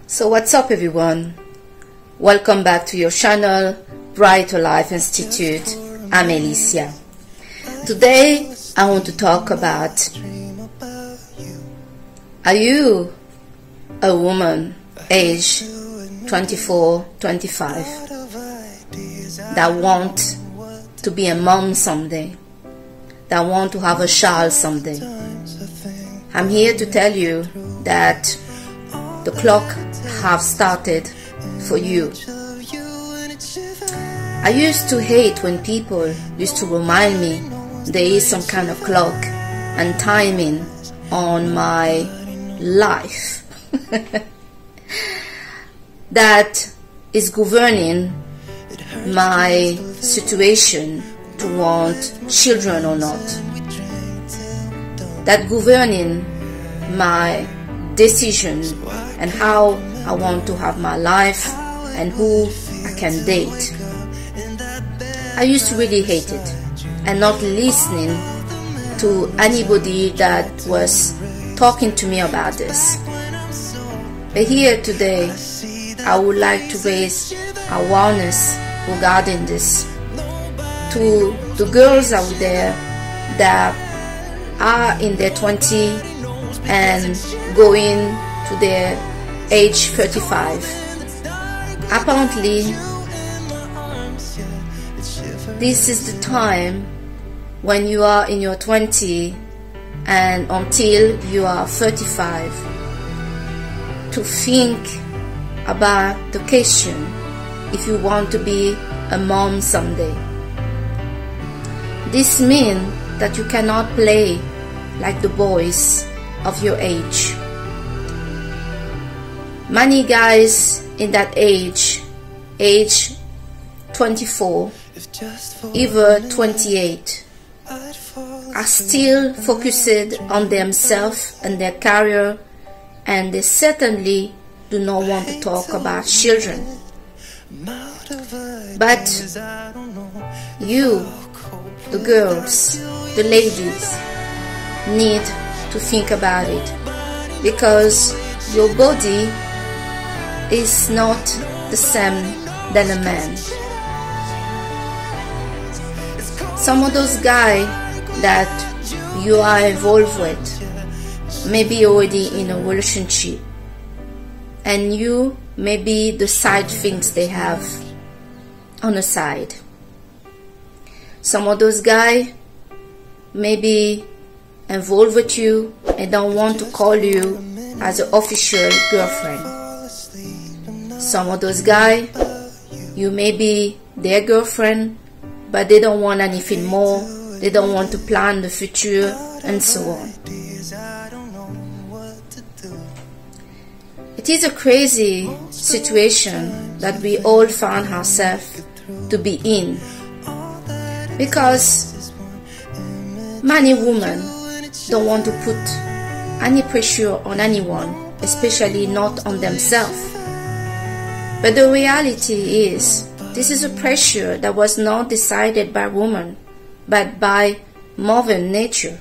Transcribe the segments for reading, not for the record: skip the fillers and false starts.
So what's up everyone? Welcome back to your channel, Brighter Life Institute. I'm Alicia. Today I want to talk about, are you a woman age 24, 25 that want to be a mom someday, that want to have a child someday? I'm here to tell you that the clock have started for you. I used to hate when people used to remind me there is some kind of clock and timing on my life that is governing my situation to want children or not, that governing my decision and how I want to have my life and who I can date. I used to really hate it and not listening to anybody that was talking to me about this. But here today I would like to raise awareness regarding this to the girls out there that are in their 20s and going to their age 35. Apparently, this is the time when you are in your 20s and until you are 35 to think about the question if you want to be a mom someday. This means that you cannot play like the boys of your age. Many guys in that age 24, even 28, are still focused on themselves and their career, and they certainly do not want to talk about children. But you, the girls, the ladies, need to think about it, because your body is not the same than a man. Some of those guys that you are involved with may be already in a relationship, and you may be the side things they have on the side. Some of those guys may be involved with you and don't want to call you as an official girlfriend. Some of those guys, you may be their girlfriend, but they don't want anything more. They don't want to plan the future and so on. It is a crazy situation that we all found ourselves to be in, because many women don't want to put any pressure on anyone, especially not on themselves. But the reality is, this is a pressure that was not decided by women, but by Mother Nature.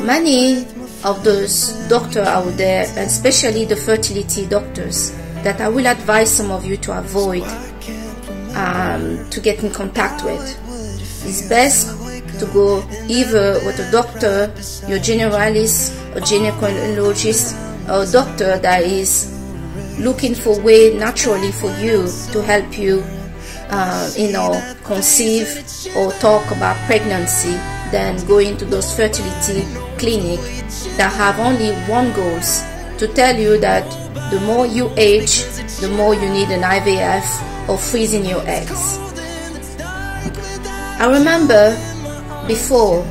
Many of those doctors out there, and especially the fertility doctors, that I will advise some of you to avoid to get in contact with. It's best to go either with a doctor, your generalist or gynecologist, or a doctor that is looking for a way naturally for you to help you, conceive or talk about pregnancy, than going to those fertility clinics that have only one goal, to tell you that the more you age, the more you need an IVF or freezing your eggs. I remember before,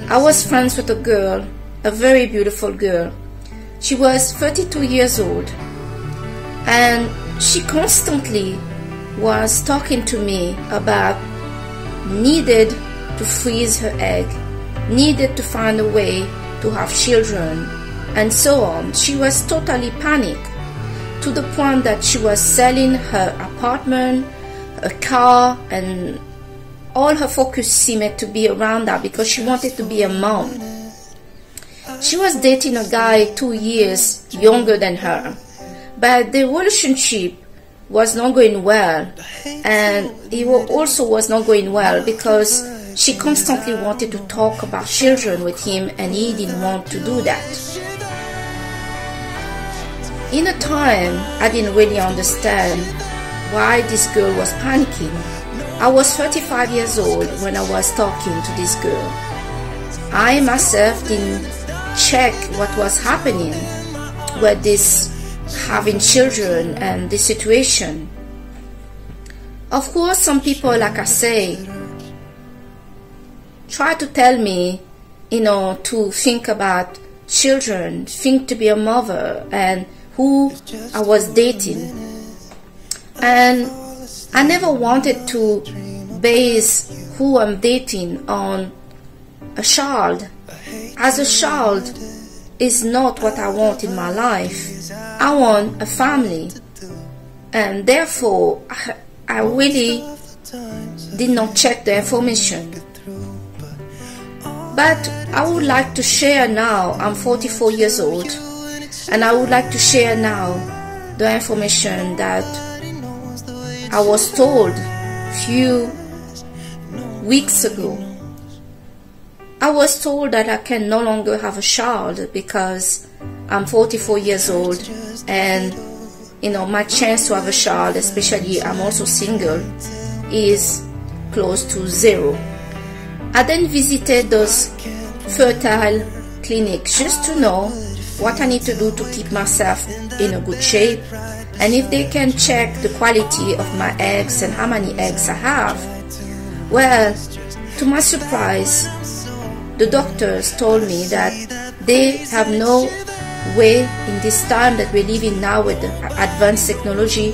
I was friends with a girl, a very beautiful girl. She was 32 years old, and she constantly was talking to me about needed to freeze her egg, needed to find a way to have children, and so on. She was totally panicked, to the point that she was selling her apartment, a car, and all her focus seemed to be around that because she wanted to be a mom. She was dating a guy 2 years younger than her, but the relationship was not going well, and it also was not going well because she constantly wanted to talk about children with him, and he didn't want to do that. In a time, I didn't really understand why this girl was panicking. I was 35 years old when I was talking to this girl. I myself didn't check what was happening with this having children and the situation. Of course, some people, like I say, try to tell me, to think about children, think to be a mother, and who I was dating. And I never wanted to base who I'm dating on a child, as a child is not what I want in my life. I want a family, and therefore I really did not check the information. But I would like to share now. I'm 44 years old, and I would like to share now the information that I was told a few weeks ago. I was told that I can no longer have a child because I'm 44 years old, and my chance to have a child, especially I'm also single, is close to zero. I then visited those fertile clinics just to know what I need to do to keep myself in a good shape, and if they can check the quality of my eggs and how many eggs I have. Well, to my surprise, the doctors told me that they have no way in this time that we're living now with the advanced technology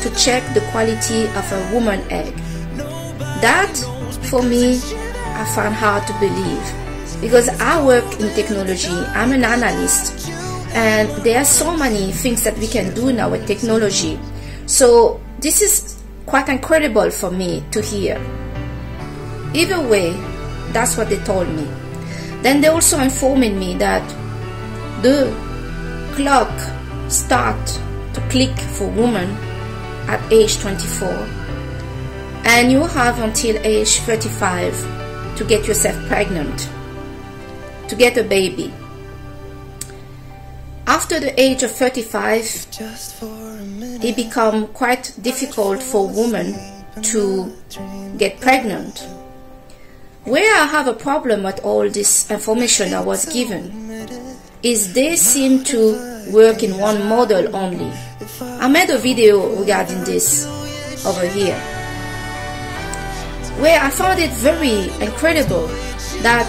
to check the quality of a woman egg. That, for me, I found hard to believe, because I work in technology. I'm an analyst, and there are so many things that we can do now with technology. So this is quite incredible for me to hear. Either way, that's what they told me. Then they also informed me that the clock starts to click for women at age 24, and you have until age 35 to get yourself pregnant, to get a baby. After the age of 35, it becomes quite difficult for women to get pregnant. Where I have a problem with all this information I was given is they seem to work in one model only. I made a video regarding this over here, where I found it very incredible that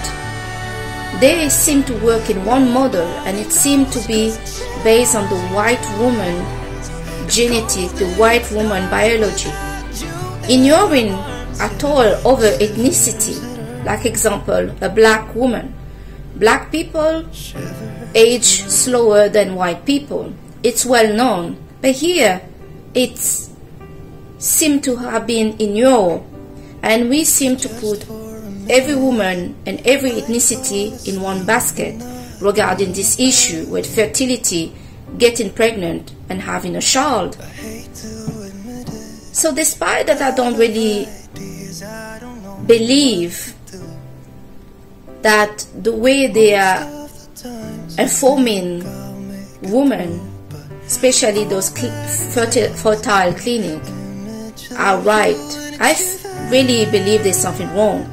they seem to work in one model, and it seemed to be based on the white woman genetic, the white woman biology, ignoring at all other ethnicity. Like example, a black woman. Black people age slower than white people. It's well known. But here, it seemed to have been ignored, and we seem to put every woman and every ethnicity in one basket regarding this issue with fertility, getting pregnant, and having a child. So despite that, I don't really believe that the way they are informing women, especially those fertile clinics, are right. I really believe there's something wrong.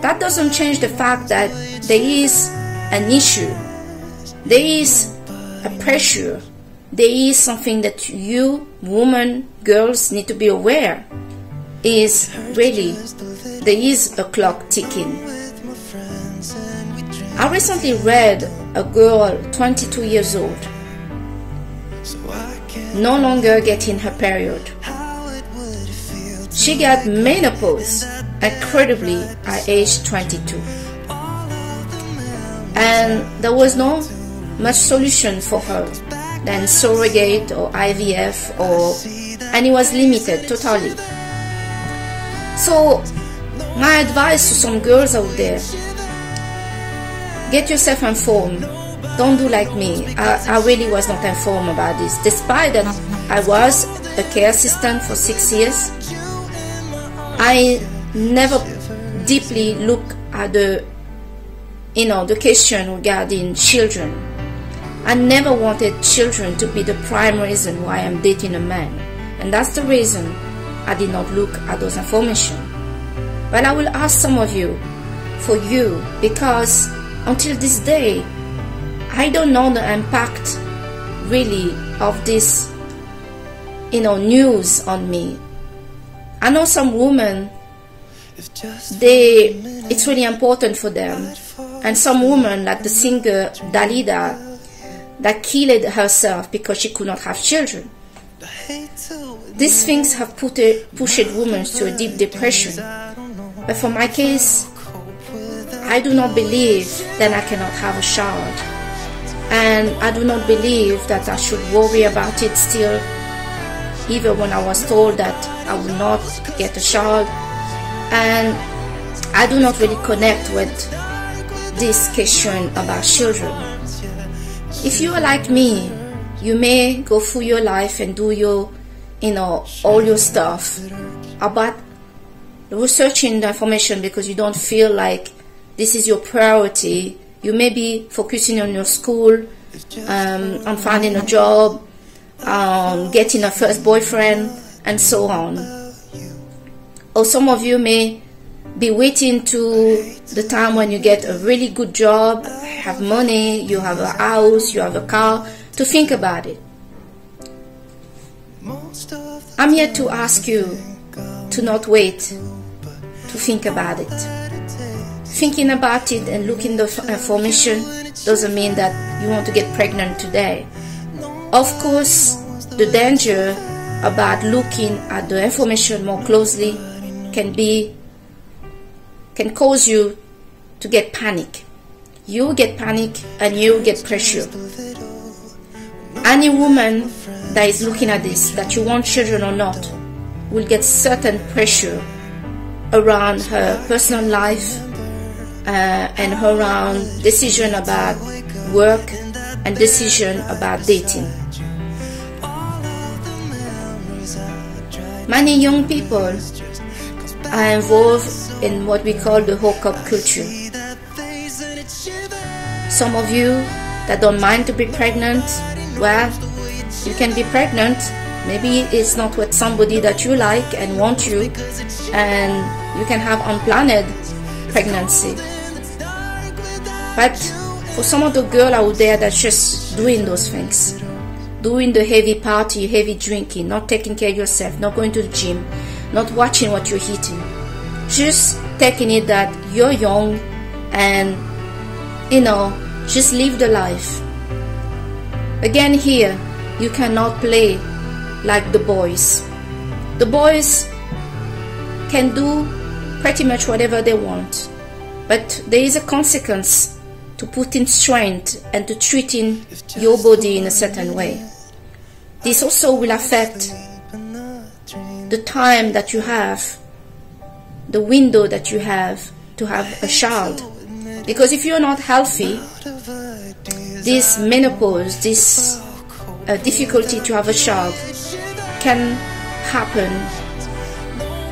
That doesn't change the fact that there is an issue, there is a pressure, there is something that you, women, girls, need to be aware is really there is a clock ticking. I recently read a girl, 22 years old, no longer getting her period. She got menopause, incredibly, at age 22. And there was no much solution for her than surrogate or IVF, and it was limited totally. So my advice to some girls out there, Get yourself informed. Don't do like me. I really was not informed about this. Despite that I was a care assistant for 6 years, I never deeply look at the question regarding children. I never wanted children to be the prime reason why I'm dating a man. And that's the reason I did not look at those information. But I will ask some of you, for you, because until this day, I don't know the impact really of this, news on me. I know some women, it's really important for them. And some women, like the singer Dalida, that killed herself because she could not have children. These things have pushed women to a deep depression. But for my case, I do not believe that I cannot have a child. And I do not believe that I should worry about it still, even when I was told that I would not get a child. And I do not really connect with this question about children. If you are like me, you may go through your life and do your, all your stuff about researching the information because you don't feel like this is your priority. You may be focusing on your school, on finding a job, getting a first boyfriend, and so on. Or some of you may be waiting to the time when you get a really good job, have money, you have a house, you have a car, to think about it. I'm here to ask you to not wait to think about it. Thinking about it and looking at the information doesn't mean that you want to get pregnant today. Of course, the danger about looking at the information more closely can cause you to get panic. You get panic and you get pressure. Any woman that is looking at this, that you want children or not, will get certain pressure around her personal life and around decision about work and decision about dating. Many young people are involved in what we call the hookup culture. Some of you that don't mind to be pregnant, well, you can be pregnant. Maybe it's not with somebody that you like and want you, and you can have unplanned pregnancy. But for some of the girls out there that's just doing those things, doing the heavy party, heavy drinking, not taking care of yourself, not going to the gym, not watching what you're eating, just taking it that you're young and, just live the life. Again, here, you cannot play like the boys. The boys can do pretty much whatever they want, but there is a consequence to putting strength and to treating your body in a certain way. This also will affect the time that you have, the window that you have to have a child. Because if you're not healthy, this menopause, this difficulty to have a child can happen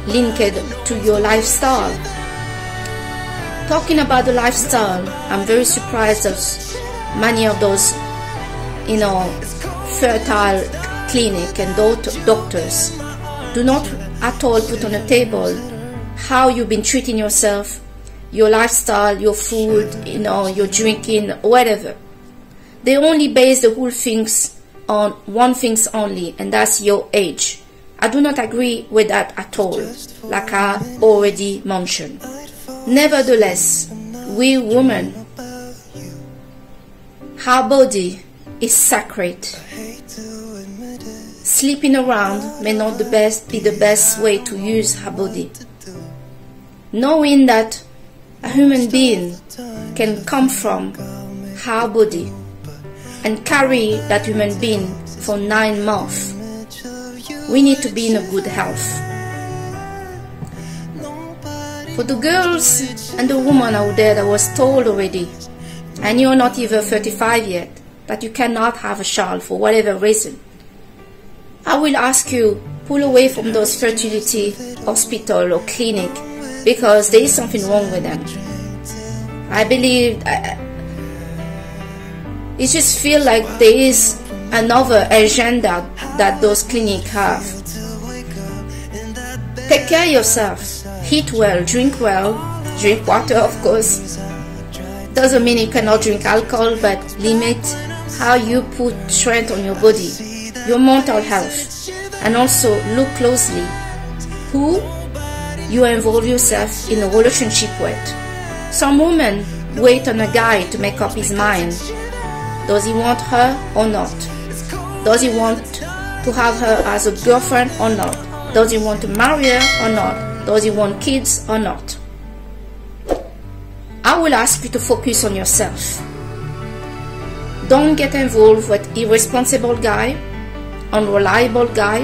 linked to your lifestyle. Talking about the lifestyle, I'm very surprised that many of those, fertile clinic and doctors do not at all put on the table how you've been treating yourself, your lifestyle, your food, your drinking, whatever. They only base the whole things on one thing only, and that's your age. I do not agree with that at all, like I already mentioned. Nevertheless, we women, our body is sacred. Sleeping around may not be the best way to use our body. Knowing that a human being can come from our body and carry that human being for 9 months, we need to be in a good health. For the girls and the women out there that was told already and you're not even 35 yet, that you cannot have a child for whatever reason, I will ask you, pull away from those fertility hospital or clinic, because there is something wrong with them. I believe it just feels like there is another agenda that those clinics have. Take care of yourself. Eat well, drink water, of course. Doesn't mean you cannot drink alcohol, but limit how you put strength on your body, your mental health, and also look closely who you involve yourself in a relationship with. Some women wait on a guy to make up his mind. Does he want her or not? Does he want to have her as a girlfriend or not? Does he want to marry her or not? Does he want kids or not? I will ask you to focus on yourself. Don't get involved with irresponsible guy, unreliable guy,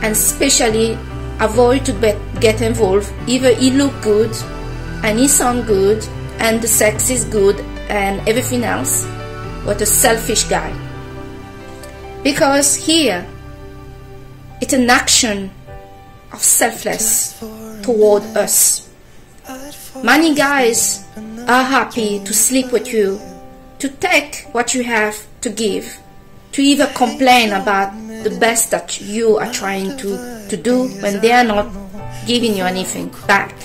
and especially avoid to get involved. Either he look good and he sound good and the sex is good and everything else, but a selfish guy. Because here, it's an action of selfless toward us. Many guys are happy to sleep with you, to take what you have to give, to even complain about the best that you are trying to do when they are not giving you anything back.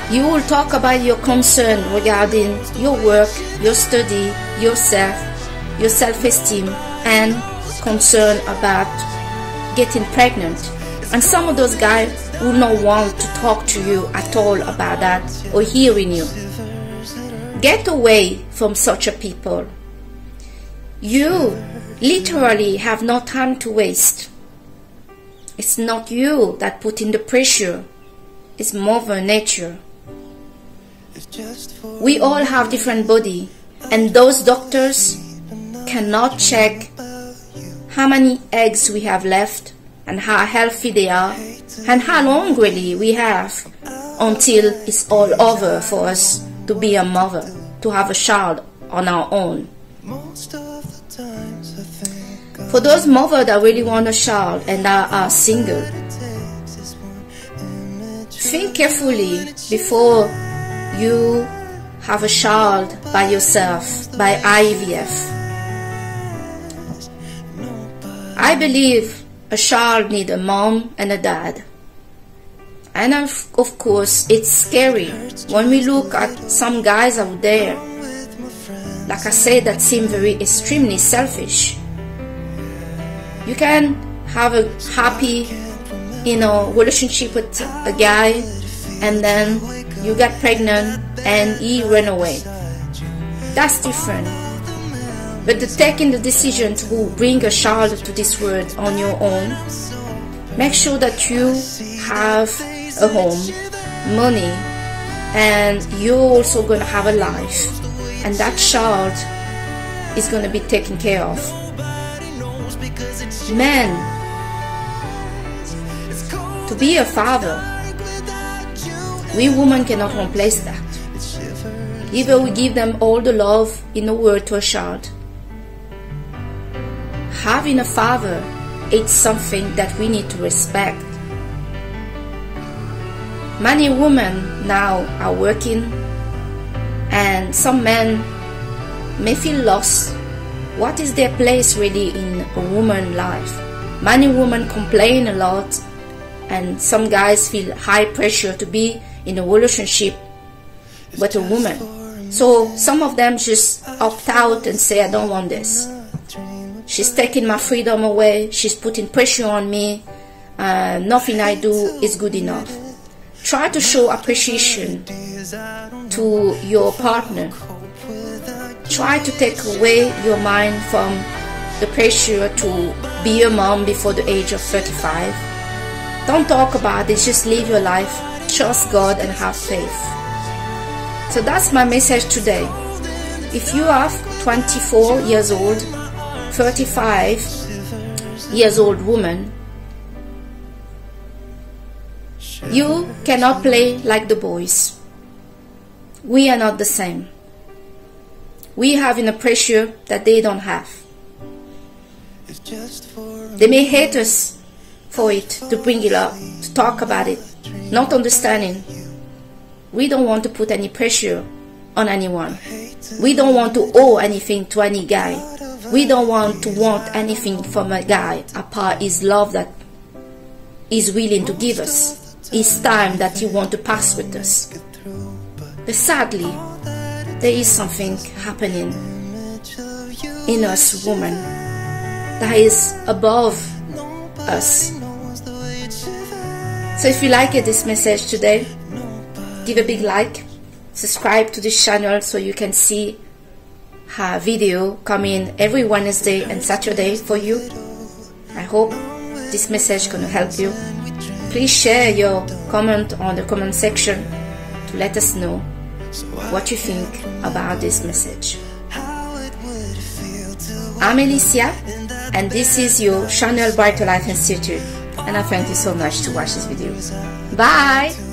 You will talk about your concern regarding your work, your study, yourself, your self-esteem, and concern about getting pregnant. And some of those guys will not want to talk to you at all about that or hearing you. Get away from such a people. You literally have no time to waste. It's not you that put in the pressure. It's Mother Nature. We all have different body, and those doctors cannot check how many eggs we have left and how healthy they are and how long really we have until it's all over for us to be a mother, to have a child on our own. For those mothers that really want a child and that are single, think carefully before you have a child by yourself, by IVF. I believe a child needs a mom and a dad. And of course, it's scary when we look at some guys out there, like I said, that seem very extremely selfish. You can have a happy, relationship with a guy, and then you get pregnant and he ran away. That's different. But taking the decision to bring a child to this world on your own, make sure that you have a home, money, and you're also going to have a life, and that child is going to be taken care of. Men, to be a father, we women cannot replace that. Either we give them all the love in the world to a child. Having a father is something that we need to respect. Many women now are working, and some men may feel lost. What is their place really in a woman's life? Many women complain a lot, and some guys feel high pressure to be in a relationship with a woman. So some of them just opt out and say, I don't want this. She's taking my freedom away. She's putting pressure on me. Nothing I do is good enough. Try to show appreciation to your partner. Try to take away your mind from the pressure to be a mom before the age of 35. Don't talk about it. Just live your life. Trust God and have faith. So that's my message today. If you are 24 years old, 35 years old woman, you cannot play like the boys. we are not the same. We have a pressure that they don't have. They may hate us for it, to bring it up, to talk about it, not understanding. We don't want to put any pressure on anyone. We don't want to owe anything to any guy. We don't want anything from a guy apart his love that he's willing to give us, his time that he wants to pass with us. But sadly, there is something happening in us women that is above us. So if you liked this message today, give a big like, subscribe to this channel so you can see a video coming every Wednesday and Saturday for you. I hope this message gonna help you. Please share your comment on the comment section to let us know what you think about this message. I'm Alicia, and this is your channel Brighter Life Institute, and I thank you so much to watch this video. Bye!